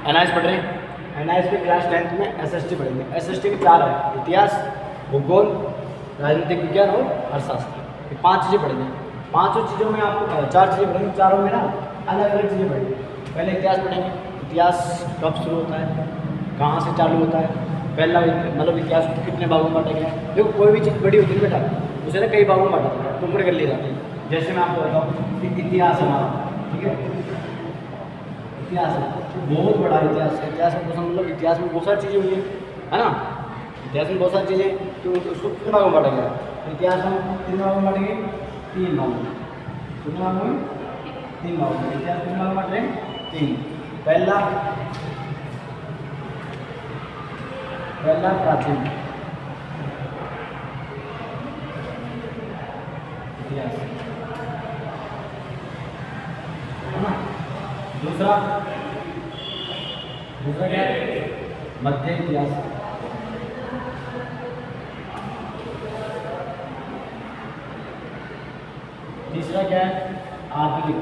NIS पढ़ रहे हैं। एनआईएस में क्लास 10th में एसएसटी पढ़ेंगे। एसएसटी में 4 है, इतिहास, भूगोल, राजनीतिक विज्ञान और अर्थशास्त्र। ये 5 चीज़ें पढ़ेंगे। 5 चीज़ों में आपको 4 चीज़ें पढ़ेंगे, चारों में ना अलग अलग चीज़ें पढ़ेंगे। पहले इतिहास पढ़ेंगे, इतिहास कब शुरू होता है, कहाँ से चालू होता है, पहला मतलब इतिहास को कितने भागों में बांटा गया है। देखो कोई भी चीज़ बड़ी होती है बेटा, उसे ना कई भागों में बांटा जाता है, टुकड़े कर लिए जाते हैं। जैसे मैं आपको बताऊँ कि इतिहास हमारा, ठीक है, इतिहास है बहुत बड़ा इतिहास है। इतिहास में मतलब इतिहास में बहुत सारी चीज़ें हुई है ना। इतिहास में बहुत सारी चीज़ें, तो उसको कितने भागों में बांटा गया। इतिहास हम कितने भागों में बांटेंगे, 3 भागों में। कितने भागों में, 3 भागों में। इतिहास कितने भागों में बांट रहे हैं, 3। पहला प्राचीन इतिहास है ना। दूसरा क्या है, मध्य इतिहास। तीसरा क्या है, आधुनिक।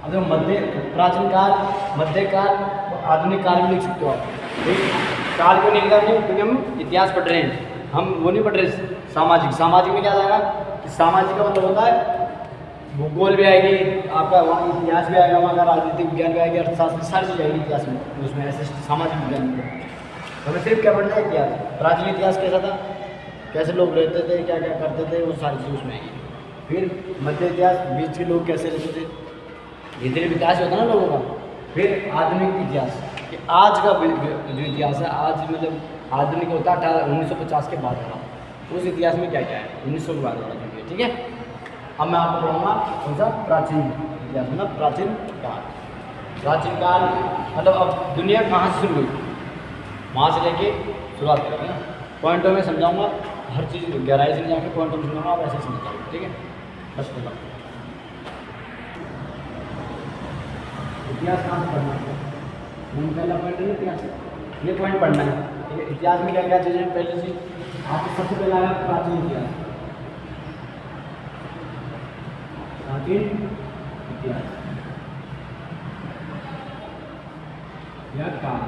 अब प्राचीन काल, मध्यकाल और आधुनिक काल में लिख सकते हो आप। काल को नहीं लिखा क्योंकि हम इतिहास पढ़ रहे हैं, हम वो नहीं पढ़ रहे सामाजिक में क्या जाएगा कि सामाजिक का मतलब होता है भूगोल भी आएगी आपका, वहाँ इतिहास भी आएगा, वहाँ का राजनीतिक विज्ञान भी आएगी, अर्थशास्त्र, सारी चीज़ आएगी इतिहास में। उसमें ऐसे सामाजिक विज्ञान में तो हमें सिर्फ क्या पढ़ना है, इतिहास। प्राचीन इतिहास कैसा था, कैसे लोग रहते थे, क्या क्या करते थे, वो सारी चीज़ उसमें आएगी। फिर मध्य इतिहास, बीच के लोग कैसे रहते थे, धीरे धीरे विकास होता है ना लोगों का। फिर आधुनिक इतिहास, कि आज का जो इतिहास है, आज मतलब आधुनिक होता है 1950 के बाद वाला, उस इतिहास में क्या क्या है, 1900 के बाद वाला, ठीक है। अब मैं आपको पढ़ाऊँगा कौन सा, प्राचीन इतिहास, मतलब प्राचीन काल। प्राचीन काल मतलब अब दुनिया कहाँ से शुरू हुई, वहाँ से लेके शुरुआत करेंगे ना। पॉइंटों में समझाऊँगा, हर चीज़ गहराई से नहीं जाकर पॉइंटों में समझाऊँगा, आप ऐसे समझाऊँगा, ठीक है। बस बताओ इतिहास कहाँ से पढ़ना है, पहला पॉइंट है इतिहास, ये पॉइंट पढ़ना है, ठीक है। इतिहास में क्या क्या चीज़ें, पहली चीज़ आपको सबसे पहले आया प्राचीन इतिहास। प्राचीन इतिहास या काल,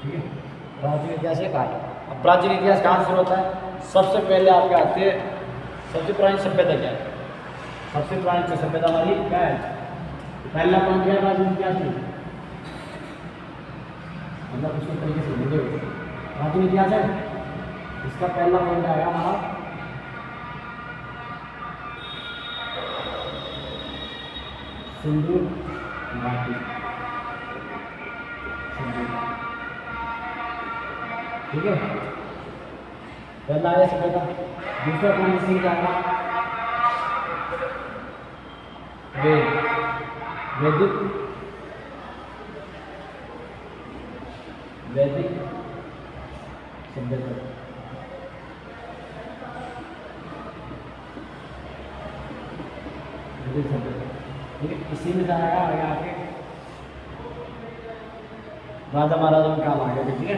ठीक है। प्राचीन इतिहास या काल। अब प्राचीन इतिहास कहाँ से शुरू होता है, सबसे पहले आपके आते हैं, सबसे पुरानी सभ्यता क्या है, सबसे पुरानी सभ्यता हमारी क्या है। पहला पॉइंट क्या है प्राचीन इतिहास में, मतलब उसको तरीके से बोलो, प्राचीन इतिहास है, इसका पहला पॉइंट आएगा हमारा सिंधु घाटी, ठीक है। पहला है सभ्यता। दूसरा पॉइंट सिंह क्या है, वैदिक सभ्यता, ठीक है। इसी में जाएगा आगे आके राजा महाराजा में काम आ गया, ठीक है।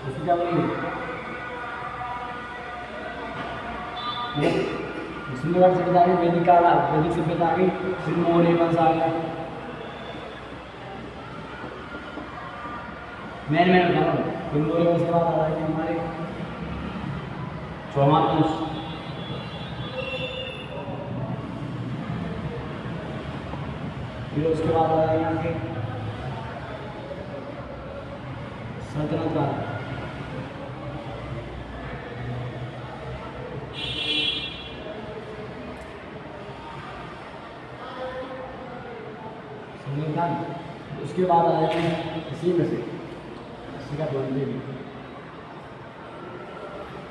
उसको क्या बोलेंगे, सिंधु घाटी सभ्यता आ गई, वैदिक काल, वैदिक सभ्यता आ गई, फिर मौर्य वंश आ गया। मैं बता रहा हूँ, फिर मौर्य वंश के बाद आ जाएंगे हमारे चौहान वंश, फिर उसके बाद आ जाएंगे आपके सल्तनत राज, उसके बाद आ जाएंगे इसी में से, इसी का ध्यान देंगे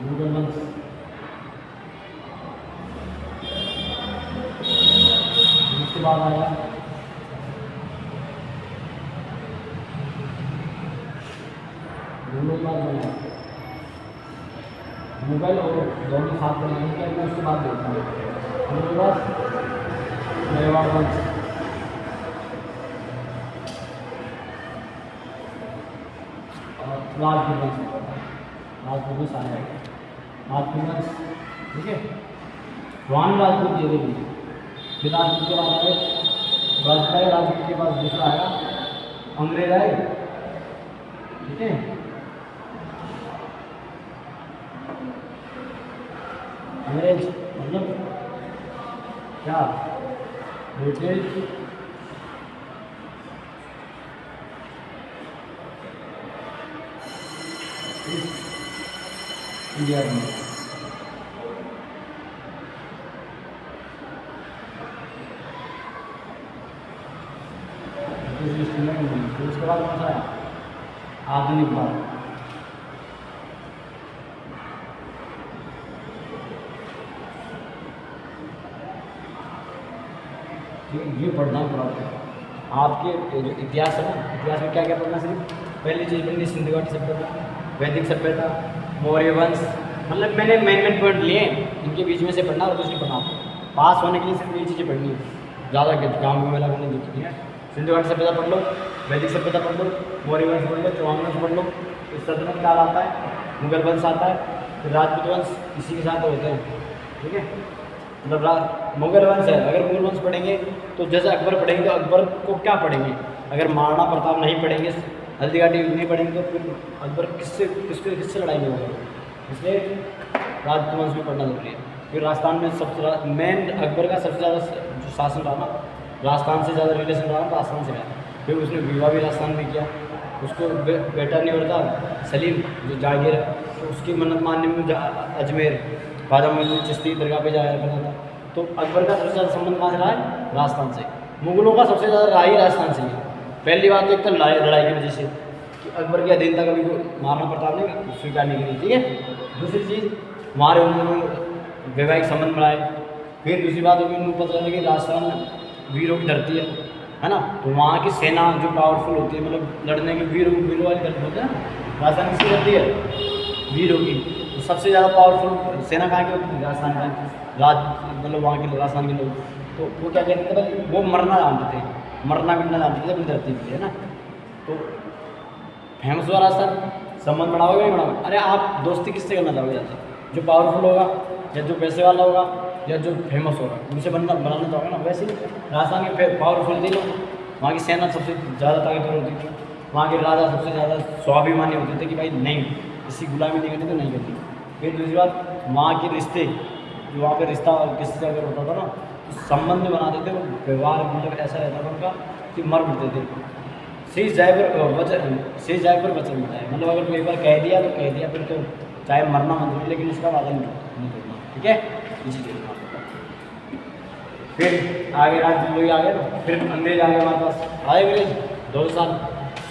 मुगल वंश, उसके बाद आया मुगल और दोनों साथ बनाने के लिए, उसके बाद देखता हूँ मुगल वंश, मेवाड़ वंश, और राजपूत वंश। राजपूत वंश आया है, राजपूत वंश, ठीक है। रोहन राजपूत ये देखिए, फिर राजपूत के बाद आए राजपूत, राजपूत के पास दूसरा आया अंग्रेज आए, ठीक है। अंग्रेज मतलब क्या, ब्रिटिश इंडिया में, फिर उसके बाद कौन सा है, आधुनिक भारत। ये पढ़ना पड़ा आपके जो इतिहास है ना, इतिहास में क्या क्या पढ़ना, सिर्फ पहली चीज़ पढ़नी सिंधु घाटी सभ्यता, वैदिक सभ्यता, मौर्य वंश, मतलब मैंने मेन पॉइंट लिए, इनके बीच में से पढ़ना और कुछ नहीं पढ़ना। पास होने के लिए सिर्फ ये चीज़ें पढ़नी है, ज़्यादा गाँव में मेला करने की है। सिंधु घाटी सभ्यता पढ़ लो, वैदिक सभ्यता पढ़ लो, मौर्य वंश पढ़ लो, चौहान वंश पढ़ लो, इस सल्तनत काल आता है, मुगल वंश आता है, फिर राजपूत वंश इसी के साथ होते हैं, ठीक है। मतलब मुगल वंश है, अगर मुगल वंश पढ़ेंगे तो जैसे अकबर पढ़ेंगे, तो अकबर को क्या पढ़ेंगे, अगर महाराणा प्रताप नहीं पढ़ेंगे, हल्दीघाटी नहीं पढ़ेंगे, तो फिर अकबर किससे लड़ाई में होगा, इसलिए राजपूत वंश में पढ़ना जरूरी है। फिर राजस्थान में सबसे मेन अकबर का सबसे ज़्यादा जो शासन रहा ना, राजस्थान से ज़्यादा रिलेशन रहा तो राजस्थान से रहा। फिर उसने विवाह भी राजस्थान में किया, उसको बेटा नहीं होता सलीम जो जागीर है, तो उसकी मन्नत मानने में अजमेर ख्वाजा मोइनुद्दीन चिश्ती दरगाह पे जाया करता था। तो अकबर का सबसे ज़्यादा संबंध कहाँ से रहा है, राजस्थान से। मुगलों का सबसे ज़्यादा रहा ही राजस्थान से ही। पहली बात तो एक तो लड़ाई की वजह से कि अकबर की अधीनता कभी महाराणा प्रताप ने स्वीकार नहीं करी, ठीक है। दूसरी चीज़ हमारे उन्होंने वैवाहिक संबंध बढ़ाए। फिर दूसरी बात होगी, उनको पता चला कि राजस्थान वीरों की धरती है ना, तो वहाँ की सेना जो पावरफुल होती है, मतलब लड़ने की वीरों वाली धरती होती है ना, राजस्थान किसकी धरती है, वीरों की। तो सबसे ज़्यादा पावरफुल सेना कहाँ की होती है, राजस्थान की, मतलब वहाँ के राजस्थान के लोग। तो वो क्या कहते थे भाई, वो मरना जानते थे, मरना मिटना जानते थे अपनी धरती के लिए, है ना। तो फेमस हुआ राजस्थान, संबंध बढ़ाओगे नहीं बढ़ाओगे, अरे आप दोस्ती किससे करना चाहोगे ज़्यादा, जो पावरफुल होगा या जो पैसे वाला होगा या जो फेमस होगा, उनसे बनाना चाहोगे ना। वैसे ही राजस्थान के पावरफुल थे लोग, वहाँ की सेना सबसे ज़्यादा ताकतवर होती थी, वहाँ के राजा सबसे ज़्यादा स्वाभिमानी होते थे कि भाई नहीं, किसी गुलामी नहीं करती तो नहीं करती। फिर दूसरी बात, वहाँ के रिश्ते, जो वहाँ पे रिश्ता किसी से अगर होता था ना, तो संबंध बनाते थे, वो व्यवहार मतलब ऐसा रहता था उनका कि मर मिटते थे। शेष जाए पर वचन मिलता है, मतलब अगर कोई एक बार कह दिया तो कह दिया, फिर तो चाहे मरना मत मिले, लेकिन उसका वादा नहीं करना, ठीक है। इसी चीज़ में फिर आगे लोग आ गए ना, फिर अंग्रेज आ गए हमारे पास, आए अंग्रेज 2 साल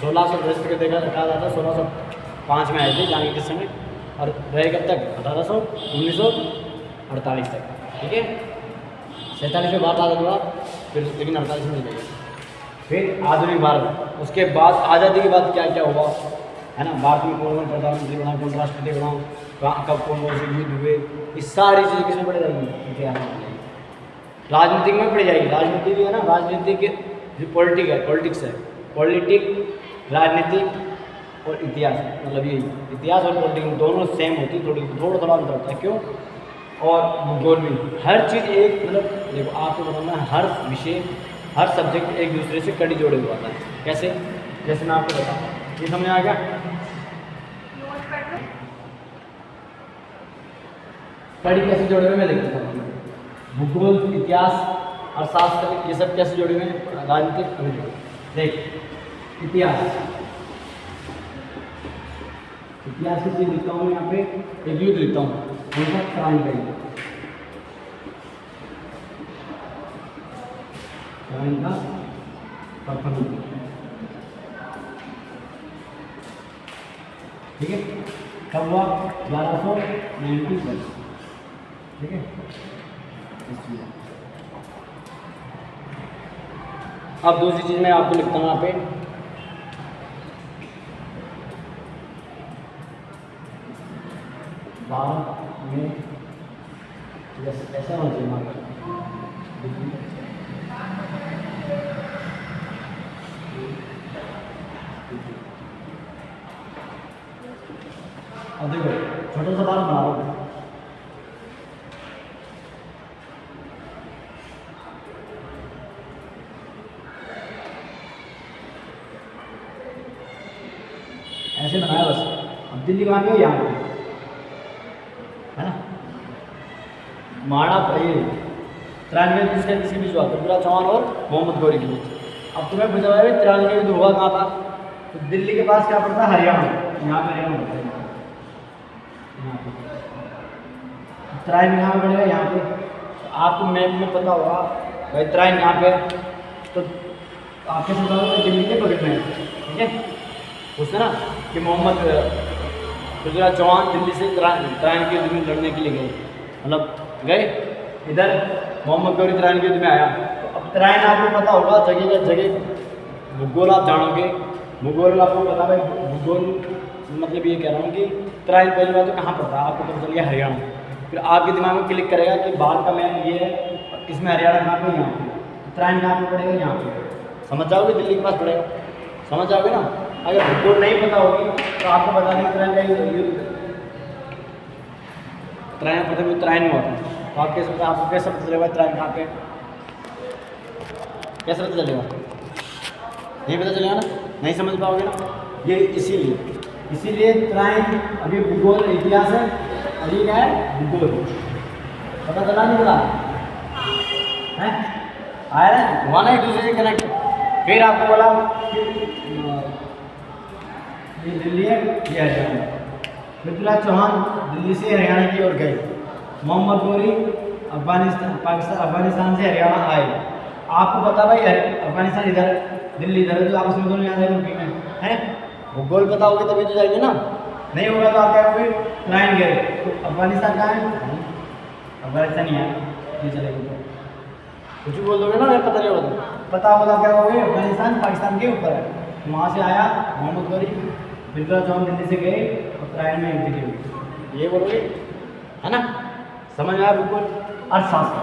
1610 के देखा रखा जाता, 1605 में आए थे जहांगीर के समय, और रहे कब तक, 1948 तक, ठीक है। 47 में भारत आज़ाद हुआ, फिर लेकिन 48 में नहीं गए। फिर आधुनिक भारत, उसके बाद आज़ादी के बाद क्या क्या हुआ, है ना, भारत में कौन कौन प्रधानमंत्री बना, कौन राष्ट्रपति बना, कब कौन कौन से युद्ध हुए, ये सारी चीज़ें किसमें पढ़ी जाएगी, इतिहास में पढ़ी जाएगी, राजनीति में पढ़ी जाएगी। राजनीति भी है ना, राजनीति के जो पॉलिटिक्स है, पॉलिटिक, राजनीति और इतिहास, मतलब ये इतिहास और पॉलिटिक्स दोनों सेम होती है, थोड़ा अंतर होता है, क्यों। और भूगोल भी, हर चीज़ एक, मतलब देखो आपको बताना है, हर विषय हर सब्जेक्ट एक दूसरे से कड़ी जोड़े हुआ था। कैसे, जैसे मैं आपको बताऊँ, ये समझ आ गया, कड़ी कैसे जोड़े हुए मैं लिख देता हूँ। भूगोल, इतिहास, अर्थशास्त्र, ये सब कैसे जोड़े हुए हैं, राजनीतिक। देख इतिहास की चीज़ लिखता हूँ मैं यहाँ पे, एक युद्ध लिखता हूँ, उनका क्रांति का प्रथम, ठीक है, कब हुआ, 1290, ठीक है। अब दूसरी चीज़ मैं आपको लिखता हूँ यहाँ पे, भारत में ऐसा होना चाहिए, अब देखो छोटा सा बाल बना रहा हूँ। ऐसे बनाया बस। अब दिल्ली कहाँ पे, यहाँ पे है ना, माड़ा ये तिरानवे किसके बीच हुआ, पृथ्वीराज चौहान और मोहम्मद गौरी के बीच। अब तुम्हें पूछा है तिरानवे युद्ध हुआ कहाँ था, तो दिल्ली के पास क्या पड़ता है, हरियाणा, यहाँ पे हरियाणा पड़ता है, यहाँ पे तराइन यहाँ पे पड़ेगा, यहाँ पे। तो आपको मैप में पता होगा भाई तराइन यहाँ पे, तो आपके साथ दिल्ली के बगल में है, ठीक है। उसने ना कि मोहम्मद पृथ्वीराज चौहान दिल्ली से तराइन के युद्ध में लड़ने के लिए गए, मतलब गए इधर, मोहम्मद गौरी तराइन के युद्ध में आया। तो अब तराइन आपको पता होगा जगह का जगह भूगोल आप जानोगे, भूगोल आपको पता भाई, भूगोल मतलब ये कह रहा हूँ कि तराइन पहली बार तो कहाँ पड़ता है, आपको पता चल गया हरियाणा। फिर आपके दिमाग में क्लिक करेगा कि बाहर का मैप ये है, इसमें हरियाणा कहाँ पे, यहाँ पे, तराइन कहाँ पे पड़ेगा, यहाँ पे। समझ जाओगे दिल्ली के पास पड़ेगा, समझ जाओगे ना। अगर भूगोल नहीं पता होगी तो आपको बता दें तराइन का युद्ध, तराइन प्रथम युद्ध तराइन में होता है। तो आप कैसे, आपको कैसे पता चलेगा तराइन कहाँ पे, कैसे पता चलेगा, नहीं पता चलेगा ना, नहीं समझ पाओगे ना। ये इसीलिए तराइन अभी भूगोल इतिहास है, अभी क्या है भूगोल, पता चला नहीं चला है, आया ना, हुआ ना एक दूसरे से कनेक्ट। फिर आपको बोला ये दिल्ली है, ये हरियाणा। पृथ्वीराज चौहान दिल्ली से हरियाणा की ओर गए, मोहम्मद गौरी अफगानिस्तान से हरियाणा आए। आपको पता भाई अफगानिस्तान इधर, दिल्ली इधर, तो आपस में दोनों यहाँ रुकेंगे हैं, भूगोल पता होगी तभी तो जाएंगे ना, नहीं होगा तो आप क्या करोगे, तराइन गए तो अफगानिस्तान कहाँ है, अफगानिस्तान ही है, ये चलेगा तो कुछ भी बोल दोगे ना, अगर पता नहीं होगा तो, पता होगा क्या कहोगे, अफगानिस्तान पाकिस्तान के ऊपर है। वहाँ से आया मोहम्मद गौरी, पृथ्वीराज चौहान दिल्ली से गए और तराइन में एंट्री की, ये बोलोगे है ना, समझ में आया बिल्कुल। अर्थशास्त्र,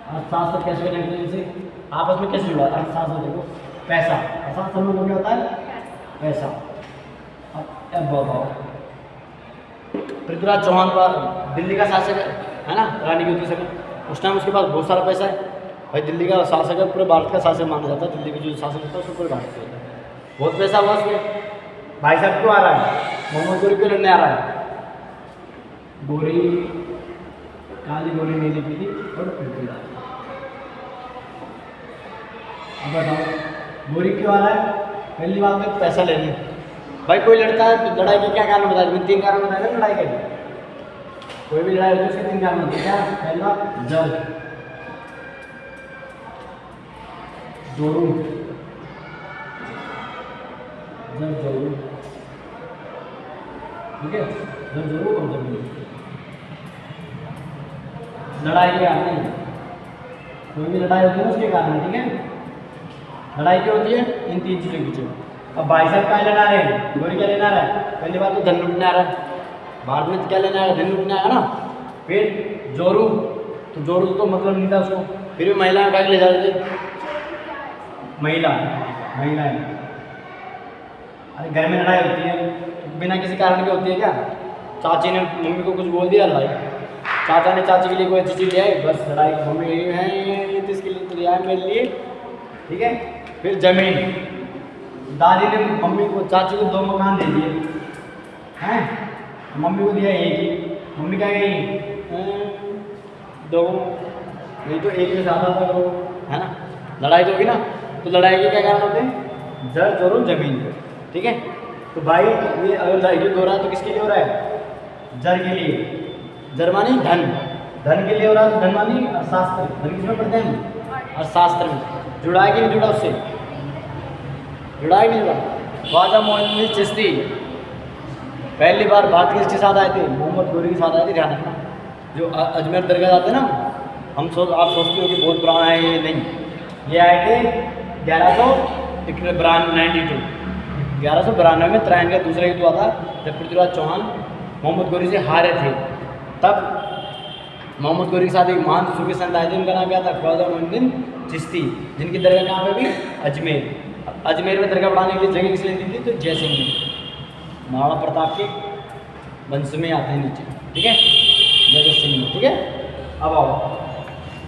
अर्थशास्त्र कैसे कनेक्ट है इनसे, आपस में कैसे जुड़ा, अर्थशास्त्र देखो, पैसा, अर्थशास्त्र में क्या होता है, पैसा। अब बताओ पृथ्वीराज चौहान पर दिल्ली का शासक है ना, रानी की समय, उस टाइम उसके पास बहुत सारा पैसा है भाई, दिल्ली का शासक है, पूरे भारत का शासक माना जाता है, दिल्ली का जो शासक होता है उसको पूरे भारत का होता है, बहुत पैसा हुआ उसमें। भाई साहब क्यों आ रहा है, मोहम्मद गौरी क्यों लड़ने आ रहा है, गोरी काली, गोरी नीली पीली और पृथ्वीराज। अब बताओ गोरी क्यों आ रहा है, पहली बात तो पैसा लेने। भाई कोई लड़ता है तो लड़ाई के क्या कारण बताया, मैंने 3 कारण बताया ना लड़ाई के, कोई भी लड़ाई होती है उसके 3 कारण होते हैं, क्या, पहला जल, जोरू, जल जोरू, ठीक है, जल जोरू और जमीन। लड़ाई के कारण, कोई भी लड़ाई होती है उसके कारण, ठीक है, लड़ाई क्या होती है इन 3 चीज़ों के पीछे। अब भाई साहब क्या लेना रहे हैं, गोरी क्या लेना रहा है, पहली बात तो धन लूटना आ रहा है, भारत में तो क्या लेना है, धन लूटना है ना। फिर जोरू, तो जोरू तो मतलब नहीं था उसको, फिर भी महिलाएं उठा के ले जाते थे, महिलाएं, अरे घर में लड़ाई होती है तो बिना किसी कारण के होती है क्या, चाची ने मम्मी को कुछ बोल दिया, लड़ाई, चाचा ने चाची के लिए कोई अच्छी चीज़ ले आई, बस लड़ाई, मम्मी है ये तो इसके लिए तो लिया है मेरे लिए, ठीक है। फिर जमीन, दादी ने मम्मी को, चाची को 2 मकान दे दिए हैं, मम्मी को दिया एक ही, मम्मी क्या गई 2, नहीं तो एक में ज़्यादा था करो, है ना, लड़ाई तो होगी ना। तो लड़ाई के क्या कारण होते हैं, जड़ जोरो जमीन, ठीक है। तो भाई ये अगर लड़ाई हो रहा है तो किसके लिए हो रहा है, जड़ के लिए, जड़ मानी धन, धन के लिए हो रहा है, तो धन मानी अर्थशास्त्र, धन किसमें पढ़ते हैं, अर्थशास्त्र में। जुड़ा है कि नहीं जुड़ा उससे, जुड़ा है कि नहीं जुड़ा। ख्वाजा मोइनुद्दीन चिश्ती पहली बार भारत किसके साथ आए थे, मोहम्मद गौरी के साथ आए थे, ध्यान रखना। जो अजमेर दरगाह जाते हैं ना, आप सोचते हो कि बहुत पुराना है, ये नहीं, ये आए थे 1192, 1192 में तराइन का दूसरा युद्ध हुआ था, जब पृथ्वीराज चौहान मोहम्मद गौरी से हारे थे। तब मोहम्मद गौरी के साथ एक महान सूफी संत आए थे, उनका नाम क्या था, ख्वाजा मोइनुद्दीन चिश्ती, जिनकी दरगाह कहाँ पे भी, अजमेर। अजमेर में दरगाह बढ़ाने के लिए जगह किसने दी थी? तो जय सिंह ने, महाराणा प्रताप के वंश में आते हैं नीचे, ठीक है, जय सिंह ने, ठीक है। अब आओ,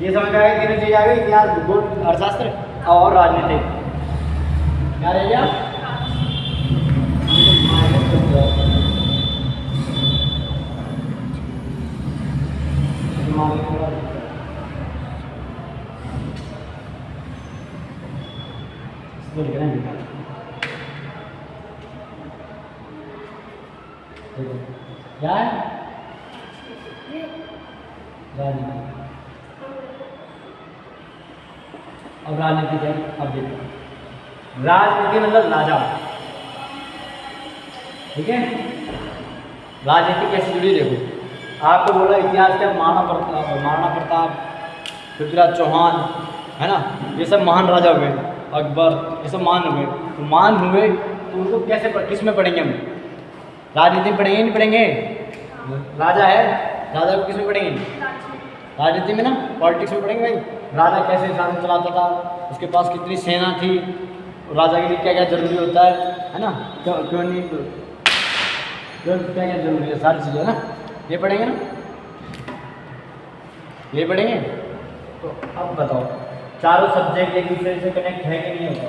ये समझ में आएगी, तीनों चीज़ आ गई, इतिहास, भूगोल, अर्थशास्त्र और राजनीति। क्या रह गया? क्या है? राजनीति। अब राजनीति क्या? अब देखो, राजनीति मतलब राजा, ठीक है। राजनीति कैसे जुड़ी? देखो, आपको बोला इतिहास क्या, महाराणा प्रताप, पृथ्वीराज चौहान, है ना, ये सब महान राजा हुए, अकबर, ये सब महान हुए। तो महान हुए तो उनको कैसे किस में पढ़ेंगे हम? राजनीति में पढ़ेंगे, नहीं पढ़ेंगे? राजा है, राजा को किस में पढ़ेंगे? राजनीति में ना, पॉलिटिक्स में पढ़ेंगे भाई। राजा कैसे शासन चलाता था, उसके पास कितनी सेना थी, राजा के लिए क्या क्या जरूरी होता है ना, क्यों नहीं, क्या क्या जरूरी है, सारी चीज़ें ना, ये पढ़ेंगे ना, ये पढ़ेंगे। तो अब बताओ, चारों सब्जेक्ट एक दूसरे से कनेक्ट है कि नहीं होता?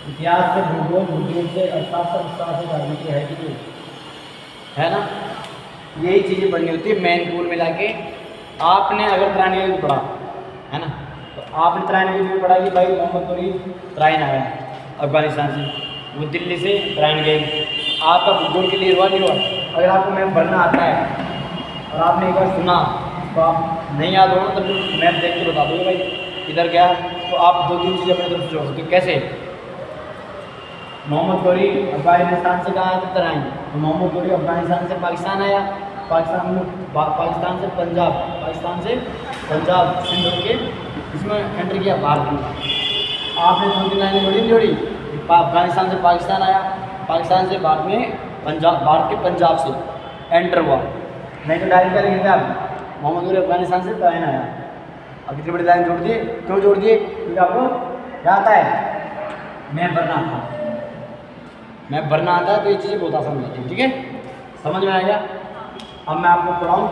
इतिहास से भूगोल, भूगोल से अर्थशास्त्र से राजनीति है कि नहीं? है ना, यही चीज़ें पढ़नी होती है मेन पूल मिला के। आपने अगर त्रायणगढ़ पढ़ा है ना, तो आपने त्रायणगढ़ में पढ़ा कि भाई मोहम्मद गोरी त्रायन आया अफगानिस्तान से, वो दिल्ली से त्रायणगढ़। आपका भूगोल के लिए हुआ नहीं हुआ? अगर आपको मैप भरना आता है और आपने एक बार सुना तो आप नहीं याद होगा तो मैप देख के बता दोगे भाई इधर गया, तो आप 2-3 चीज़ें अपने तरफ से जोड़ सकते हो। कैसे? मोहम्मद गोरी अफगानिस्तान से कहाँ आया था? त्रायन। तो मोहम्मद गोरी अफगानिस्तान से पाकिस्तान आया, पाकिस्तान से पंजाब, पाकिस्तान से पंजाब सिंध होके इसमें एंटर किया भारत में। आपने 2-3 लाइनें जोड़ी जोड़ी, अफगानिस्तान से पाकिस्तान आया, पाकिस्तान से बाद में पंजाब, भारत के पंजाब से एंटर हुआ। नहीं तो डायरेक्ट क्या लिखेंगे आप? मोहम्मद गोरी अफगानिस्तान से त्रायन आया। अब इतनी बड़ी लाइन जोड़ दिए, क्यों जोड़ दिए? क्योंकि आपको क्या आता है? मैप भरना आता है, मैप भरना आता है, तो ये चीज़ें बहुत आसान होती है, ठीक है, समझ में आ गया? अब मैं आपको पढ़ाऊँ